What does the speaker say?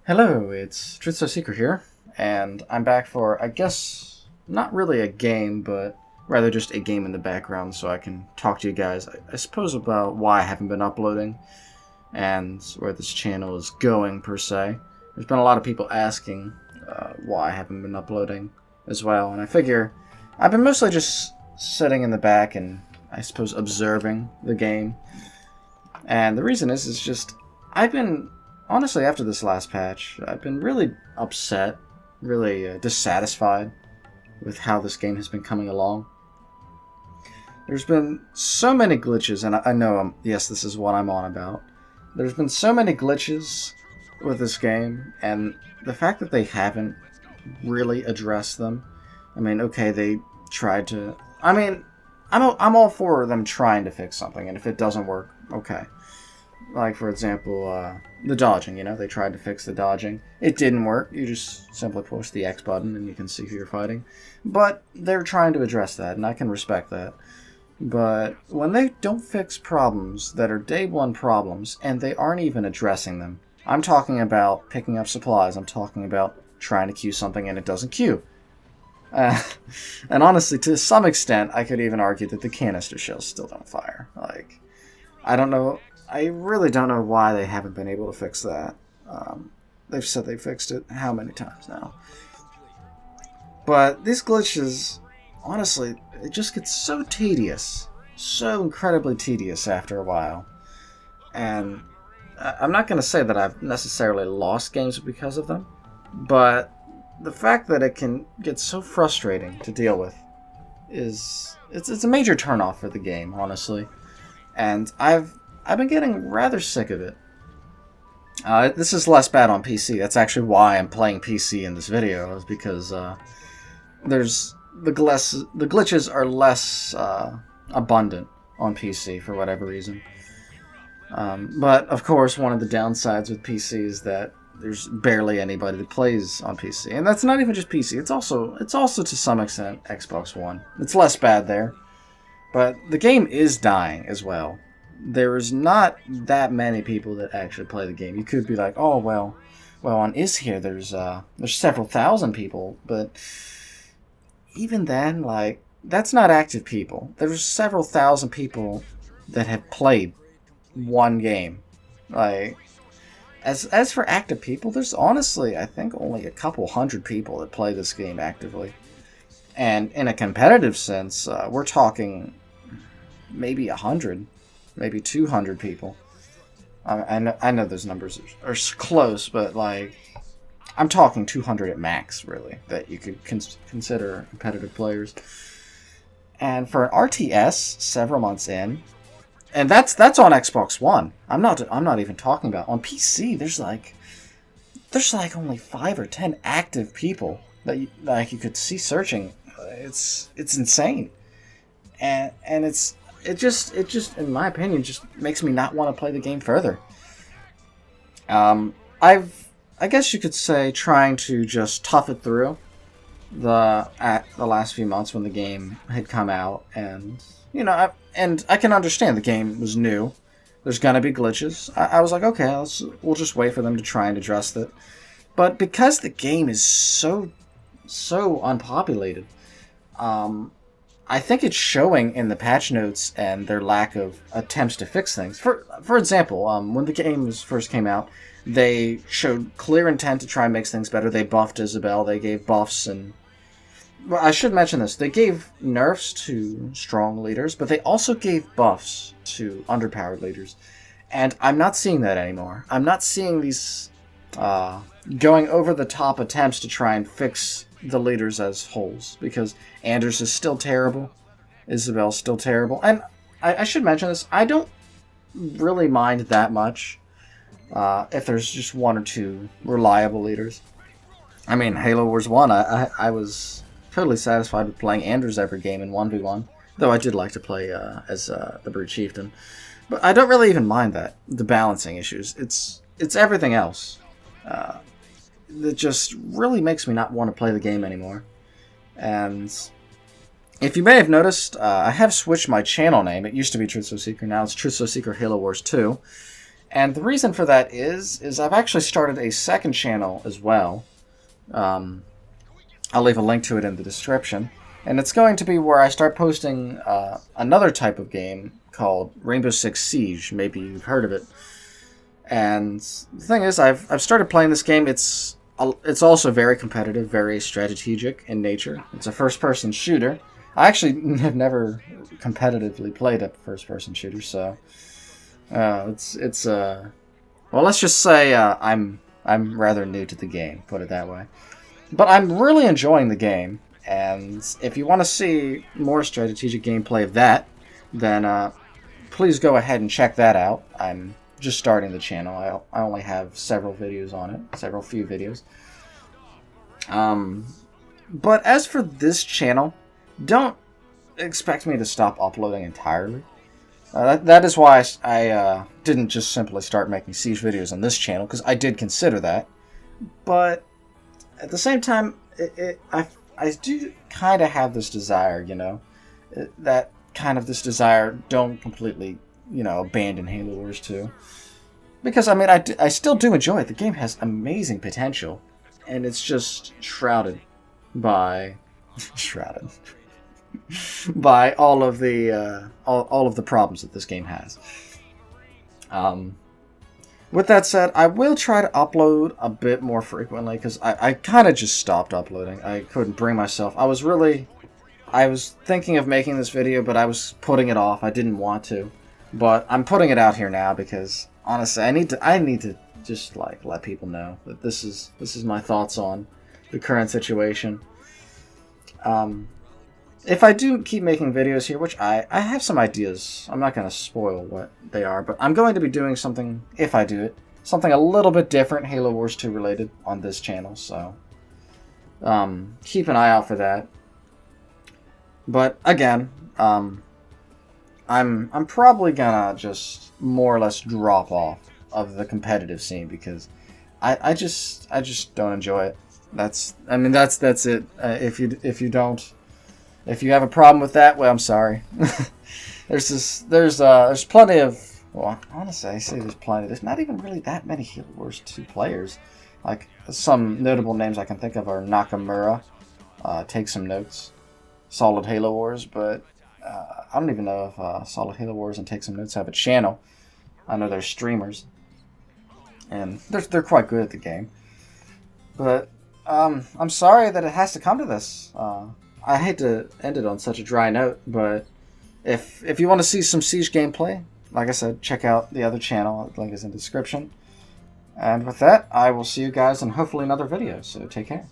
Hello, it's TruthSOSeeker here, and I'm back for, I guess, not really a game, but rather just a game in the background so I can talk to you guys, I suppose, about why I haven't been uploading and where this channel is going, per se. There's been a lot of people asking why I haven't been uploading as well, and I figure I've been mostly just sitting in the back and, I suppose, observing the game. And the reason is just, I've been honestly, after this last patch, I've been really upset, really dissatisfied with how this game has been coming along. There's been so many glitches, and I know, yes, this is what I'm on about. There's been so many glitches with this game, and the fact that they haven't really addressed them. I mean, okay, they tried to... I mean, I'm all for them trying to fix something, and if it doesn't work, okay. Like, for example, the dodging, they tried to fix the dodging. It didn't work. You just simply push the X button and you can see who you're fighting. But they're trying to address that, and I can respect that. But when they don't fix problems that are day one problems, and they aren't even addressing them, I'm talking about picking up supplies, I'm talking about trying to queue something and it doesn't queue. And honestly, to some extent, I could even argue that the canister shells still don't fire. Like, I don't know... I really don't know why they haven't been able to fix that. They've said they fixed it how many times now. But these glitches, honestly, it just gets so tedious. So incredibly tedious after a while. And I'm not going to say that I've necessarily lost games because of them. But the fact that it can get so frustrating to deal with is... It's a major turnoff for the game, honestly. And I've been getting rather sick of it. This is less bad on PC. That's actually why I'm playing PC in this video, is because there's the glitches are less abundant on PC for whatever reason. But of course, one of the downsides with PC is that there's barely anybody that plays on PC, and that's not even just PC. It's also to some extent Xbox One. It's less bad there, but the game is dying as well. There's not that many people that actually play the game. You could be like, oh, well, on Is Here, there's several thousand people, but even then, like, that's not active people. There's several thousand people that have played one game. Like, as for active people, there's honestly, I think, only a couple hundred people that play this game actively. And in a competitive sense, we're talking maybe 100. Maybe 200 people. I know those numbers are close, but like, I'm talking 200 at max, really, that you could consider competitive players. And for an RTS, several months in, and that's on Xbox One. I'm not even talking about on PC. There's like only 5 or 10 active people that you could see searching. It's insane, and it just, in my opinion, just makes me not want to play the game further. I guess you could say, trying to just tough it through the last few months when the game had come out, and I can understand the game was new. There's gonna be glitches. I was like, okay, we'll just wait for them to try and address it. But because the game is so unpopulated, I think it's showing in the patch notes and their lack of attempts to fix things. For example, when the game first came out, they showed clear intent to try and make things better. They buffed Isabel. They gave buffs, and well, I should mention this. They gave nerfs to strong leaders, but they also gave buffs to underpowered leaders. And I'm not seeing that anymore. I'm not seeing these going over the top attempts to try and fix the leaders as wholes, because Anders is still terrible, Isabel's still terrible, and I should mention this, I don't really mind that much if there's just one or two reliable leaders. I mean, Halo Wars 1, I was totally satisfied with playing Anders every game in 1v1, though I did like to play as the Brute Chieftain, but I don't really even mind that, the balancing issues. It's everything else that just really makes me not want to play the game anymore. And if you may have noticed, I have switched my channel name. It used to be TruthSOSeeker, now it's TruthSOSeeker Halo Wars 2. And the reason for that is I've actually started a second channel as well. I'll leave a link to it in the description. And it's going to be where I start posting another type of game called Rainbow Six Siege. Maybe you've heard of it. And the thing is, I've started playing this game. It's also very competitive, very strategic in nature. It's a first-person shooter. I actually have never competitively played a first-person shooter, so well, let's just say I'm rather new to the game, put it that way. But I'm really enjoying the game, and if you want to see more strategic gameplay of that, then please go ahead and check that out. I'm just starting the channel. I only have several videos on it, few videos. But as for this channel, don't expect me to stop uploading entirely. That is why I didn't just simply start making Siege videos on this channel, because I did consider that. But at the same time, I do kind of have this desire, you know, this desire, don't completely, you know, abandon Halo Wars 2. Because, I mean, I still do enjoy it. The game has amazing potential, and it's just shrouded by by all of the problems that this game has. With that said, I will try to upload a bit more frequently, because I kind of just stopped uploading. I couldn't bring myself. I was thinking of making this video, but I was putting it off. I didn't want to. But I'm putting it out here now because, honestly, I need to just, like, let people know that this is my thoughts on the current situation. If I do keep making videos here, which I have some ideas, I'm not going to spoil what they are, but I'm going to be doing something, if I do it, something a little bit different, Halo Wars 2 related, on this channel, so keep an eye out for that. But, again, I'm probably gonna just more or less drop off of the competitive scene, because I just don't enjoy it. That's it. If you have a problem with that, well, I'm sorry. There's plenty of, well, honestly, I say there's plenty. There's not even really that many Halo Wars 2 players. Like, some notable names I can think of are Nakamura, Take Some Notes, Solid Halo Wars, but I don't even know if Solid Halo Wars and Take Some Notes have a channel. I know they're streamers, and they're quite good at the game. But I'm sorry that it has to come to this. I hate to end it on such a dry note, but if you want to see some Siege gameplay, like I said, check out the other channel. The link is in the description. And with that, I will see you guys in hopefully another video, so take care.